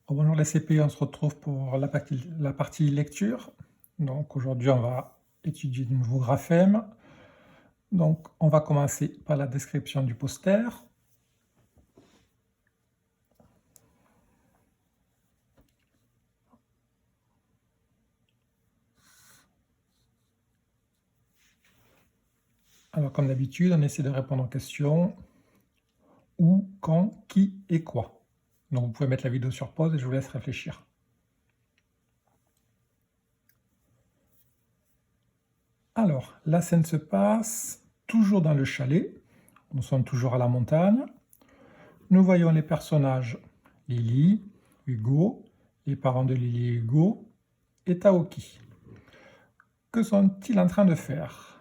Bonjour les CP, on se retrouve pour la partie lecture. Donc aujourd'hui, on va étudier de nouveaux graphèmes. Donc on va commencer par la description du poster. Alors comme d'habitude, on essaie de répondre aux questions où, quand, qui et quoi. Donc vous pouvez mettre la vidéo sur pause et je vous laisse réfléchir. Alors, la scène se passe toujours dans le chalet. Nous sommes toujours à la montagne. Nous voyons les personnages Lily, Hugo, les parents de Lily et Hugo, et Taoki. Que sont-ils en train de faire?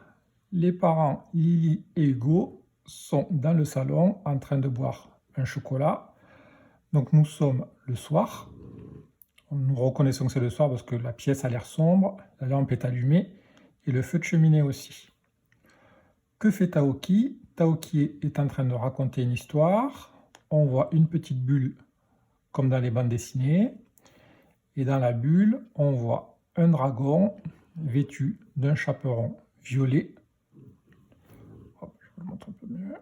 Les parents Lily et Hugo sont dans le salon en train de boire un chocolat. Donc nous sommes le soir. Nous reconnaissons que c'est le soir parce que la pièce a l'air sombre, la lampe est allumée et le feu de cheminée aussi. Que fait Taoki? Taoki est en train de raconter une histoire. On voit une petite bulle comme dans les bandes dessinées. Et dans la bulle, on voit un dragon vêtu d'un chaperon violet. Hop, je vous le montre un peu mieux.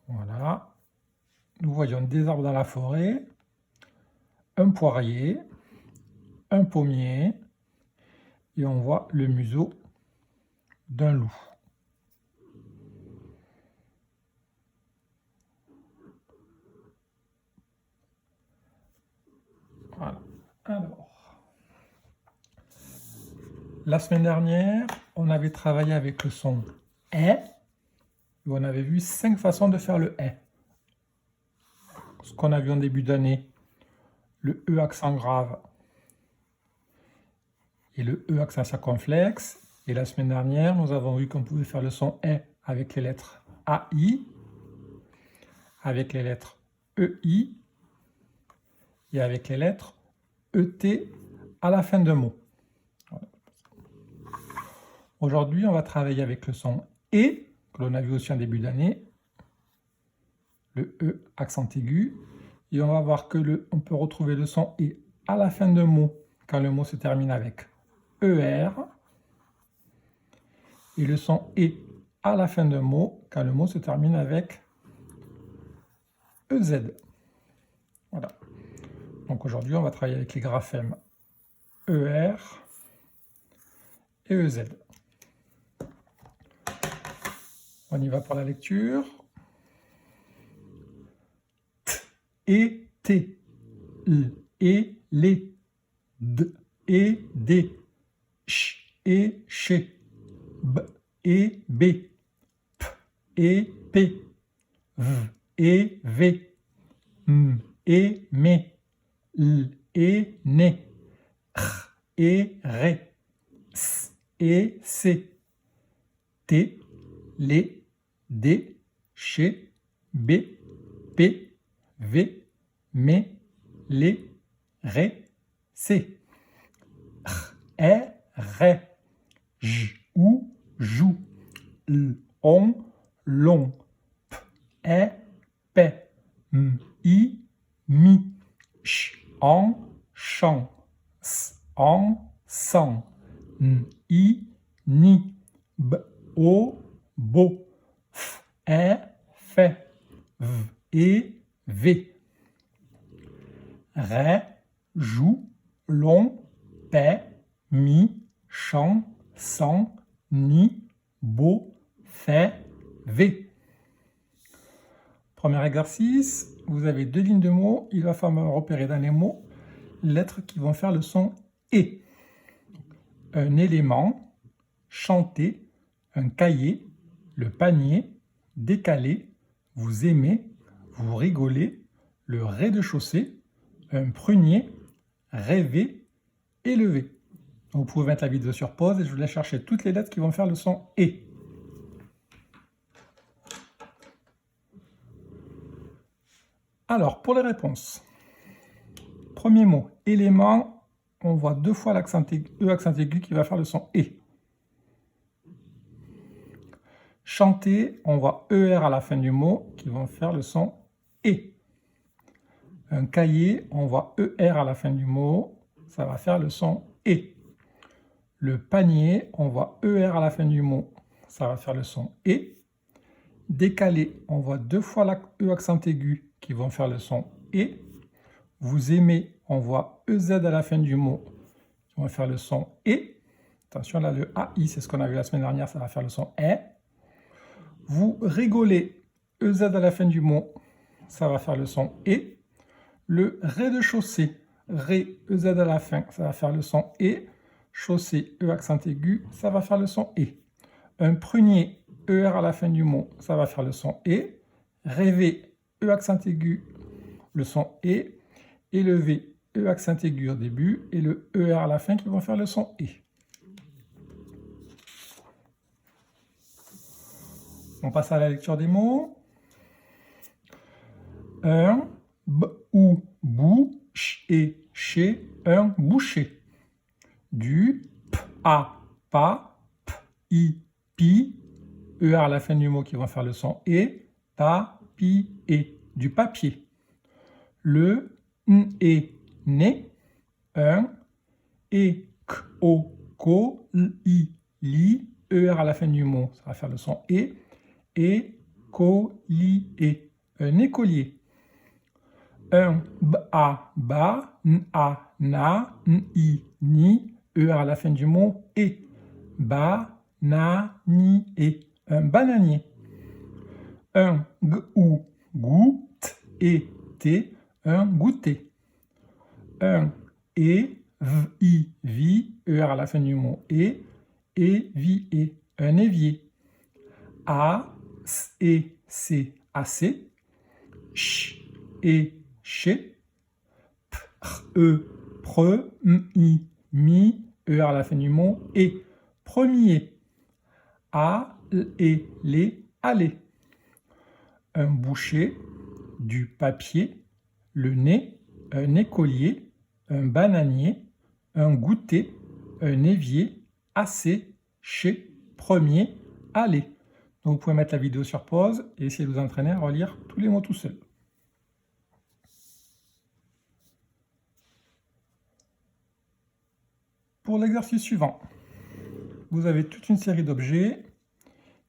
Voilà. Nous voyons des arbres dans la forêt, un poirier, un pommier, et on voit le museau d'un loup. Voilà. Alors, la semaine dernière, on avait travaillé avec le son « est », et on avait vu 5 façons de faire le « est ». Ce qu'on a vu en début d'année, le « e » accent grave et le « e » accent circonflexe. Et la semaine dernière, nous avons vu qu'on pouvait faire le son « est » avec les lettres AI, avec les lettres EI et avec les lettres ET à la fin de mots. Voilà. Aujourd'hui, on va travailler avec le son « et », que l'on a vu aussi en début d'année, le « e » accent aigu, et on va voir que on peut retrouver le son « et » à la fin de mots quand le mot se termine avec « er », et le son « et » à la fin de mot quand le mot se termine avec « ez ». Voilà. Donc aujourd'hui, on va travailler avec les graphèmes ER et EZ. On y va pour la lecture. T et T, L et les, D et D, Ch et ché, B et B, P et P, V et V, M et mé, L et né, R et ré, S et C, T, les, D, chez, B, P, V, mé, les, ré, C, R, est, ré, J, ou, joue, L, on, long, P, est, paix, M, I, mi, Ch, en, chant, S, en, sang, N, I, ni, B, o, beau, F, est, fait, V, et, V. Ré, joue, long, paix, mi, chant, sang, ni, beau, fait, V. Premier exercice, vous avez 2 lignes de mots, il va falloir repérer dans les mots les lettres qui vont faire le son « et ». Un élément, chanter, un cahier, le panier, décaler, vous aimez, vous rigolez, le rez-de-chaussée, un prunier, rêver, élever. Vous pouvez mettre la vidéo sur pause et je vous laisse chercher toutes les lettres qui vont faire le son « et ». Alors, pour les réponses. Premier mot, élément, on voit 2 fois l'accent E accent aigu qui va faire le son « et ». Chanter, on voit ER à la fin du mot qui vont faire le son « et ». Un cahier, on voit ER à la fin du mot, ça va faire le son E. Le panier, on voit ER à la fin du mot, ça va faire le son E. Décalé, on voit 2 fois la E accent aigu qui vont faire le son E. Vous aimez, on voit EZ à la fin du mot, qui vont faire le son E. Attention là, le AI, c'est ce qu'on a vu la semaine dernière, ça va faire le son E. Vous rigolez, EZ à la fin du mot, ça va faire le son E. Le rez-de-chaussée, ré, EZ à la fin, ça va faire le son E. Chaussée, E accent aigu, ça va faire le son E. Un prunier, ER à la fin du mot, ça va faire le son E. Rêver, E accent aigu, le son E. Élevé, E accent aigu au début, et le ER à la fin qui vont faire le son E. On passe à la lecture des mots. Un, b, ou, bou, ch, et, chez, un boucher. Du, p, a, pas, p, i, pi, ER à la fin du mot qui vont faire le son E, pa, pi, et. Du papier. Le, n, et, né, un, et, k, o, ko, l, i, li, ER à la fin du mot, ça va faire le son et, ko, li, et. Un écolier. Un, b, a, ba, n, a, na, n, i, ni, ER à la fin du mot, et. Ba, na, ni, et. Un bananier. Un, g, ou, gou, t, et, t, un goûter. Un, et, v, i, vi, ER à la fin du mot, et, vi, et. Un évier. A, s, et, c, assez. Ch, et, chez, p, r, e, pre, m, i, mi, ER à la fin du mot, et. Premier. A, l, et, les, aller. Un boucher, du papier, le nez, un écolier, un bananier, un goûter, un évier, assez, chez, premier, aller. Donc vous pouvez mettre la vidéo sur pause et essayer de vous entraîner à relire tous les mots tout seul. Pour l'exercice suivant, vous avez toute une série d'objets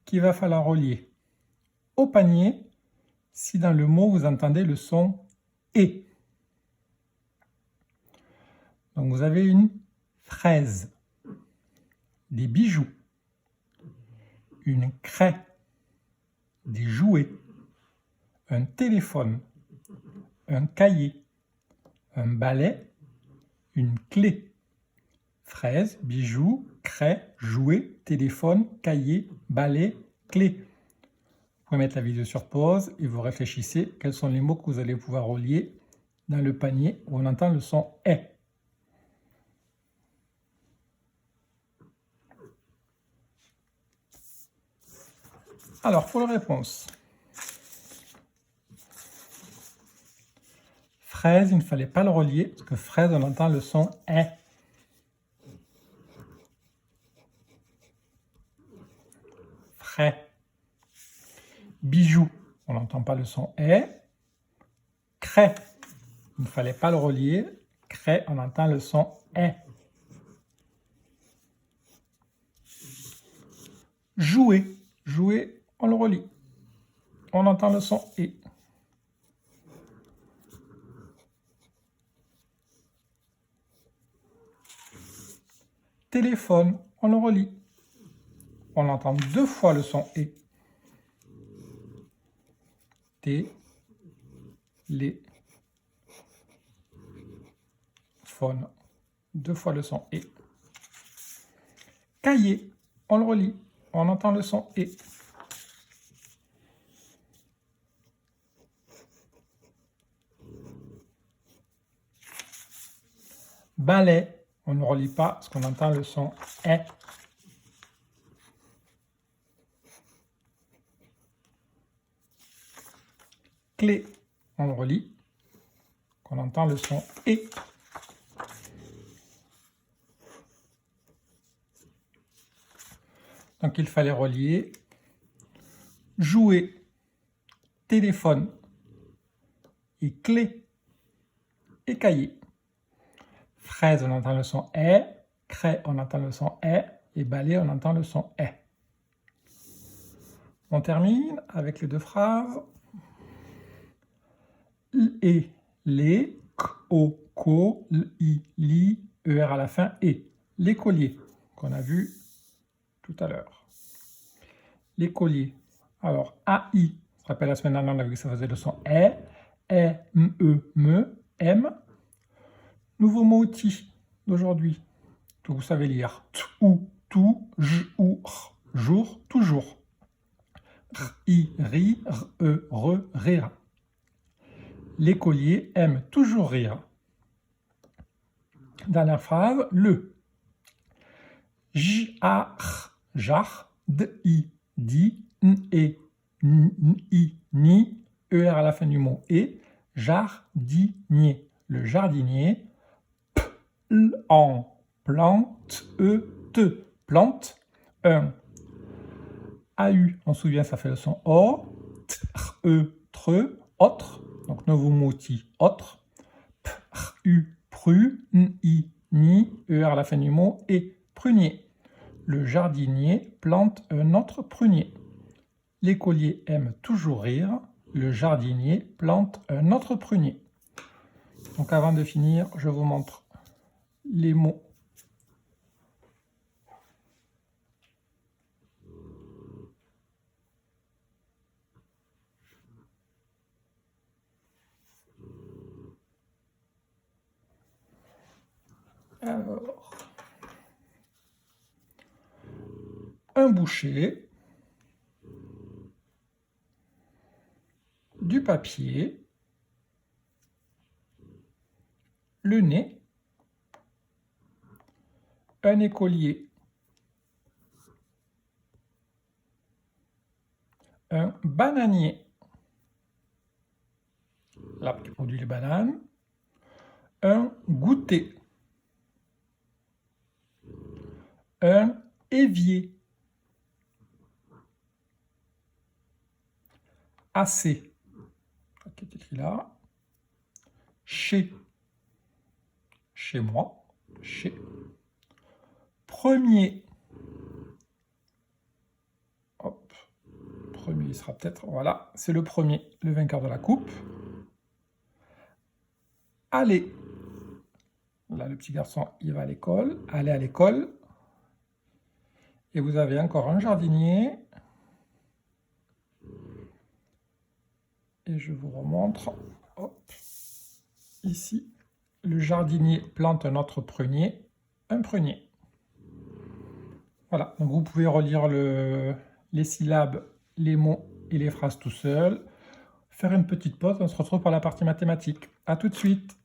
qu'il va falloir relier au panier si dans le mot vous entendez le son « et ». Donc vous avez une fraise, des bijoux, une craie, des jouets, un téléphone, un cahier, un balai, une clé. Fraise, bijoux, craie, jouet, téléphone, cahier, balai, clé. Vous pouvez mettre la vidéo sur pause et vous réfléchissez quels sont les mots que vous allez pouvoir relier dans le panier où on entend le son « est ». Alors, pour la réponse, fraise, il ne fallait pas le relier, parce que fraise, on entend le son « est ». Frais. Bijoux, on n'entend pas le son « est ». Craie, il ne fallait pas le relier, craie, on entend le son « est ». Jouer, jouer, on le relie. On entend le son « et ». Téléphone, on le relie. On entend 2 fois le son « et ». T, phone, 2 fois le son « et ». Cahier, on le relie. On entend le son « et ». Balai, on ne relie pas parce qu'on entend le son « est ». Clé, on le relie, qu'on entend le son « et ». Donc il fallait relier jouet, téléphone et clé. et cahier. Fraise, on entend le son E. Craie, on entend le son E. Et balai, on entend le son E. On termine avec les deux phrases. L, et, les, k, o, ko, l, i, li, er à la fin, et. L'écolier, qu'on a vu tout à l'heure. L'écolier. Alors, AI, on se rappelle la semaine dernière, on a vu que ça faisait le son E, M, E, me, M. Nouveau mot outil d'aujourd'hui, que vous savez lire. T, ou, tout, j, ou, r. Jour, toujours. R, I, ri, r, e, re, rire. L'écolier aime toujours rire. Dernière phrase, le. J, a, r, jar, d, i, di, n, e, n, i, ni, er à la fin du mot et, jardinier. Le jardinier, p, l, en, plante, e, te, plante, un. AU, on se souvient, ça fait le son O, t, r, e, tre, autre, donc nouveau mot outil, autre, p, r, u, pru, n, i, ni, er à la fin du mot et, prunier. Le jardinier plante un autre prunier. L'écolier aime toujours rire. Le jardinier plante un autre prunier. Donc avant de finir, je vous montre les mots. Alors, un boucher, du papier, le nez, un écolier, un bananier, l'arbre qui produit les bananes, un goûter, un évier, assez, qui est écrit là, chez moi, chez, premier, hop, premier il sera peut-être, voilà, c'est le premier, le vainqueur de la coupe, aller, là le petit garçon il va à l'école, aller à l'école, et vous avez encore un jardinier, et je vous remontre, hop, ici, le jardinier plante un autre prunier, un prunier. Voilà, donc vous pouvez relire les syllabes, les mots et les phrases tout seul, faire une petite pause, on se retrouve pour la partie mathématique. À tout de suite.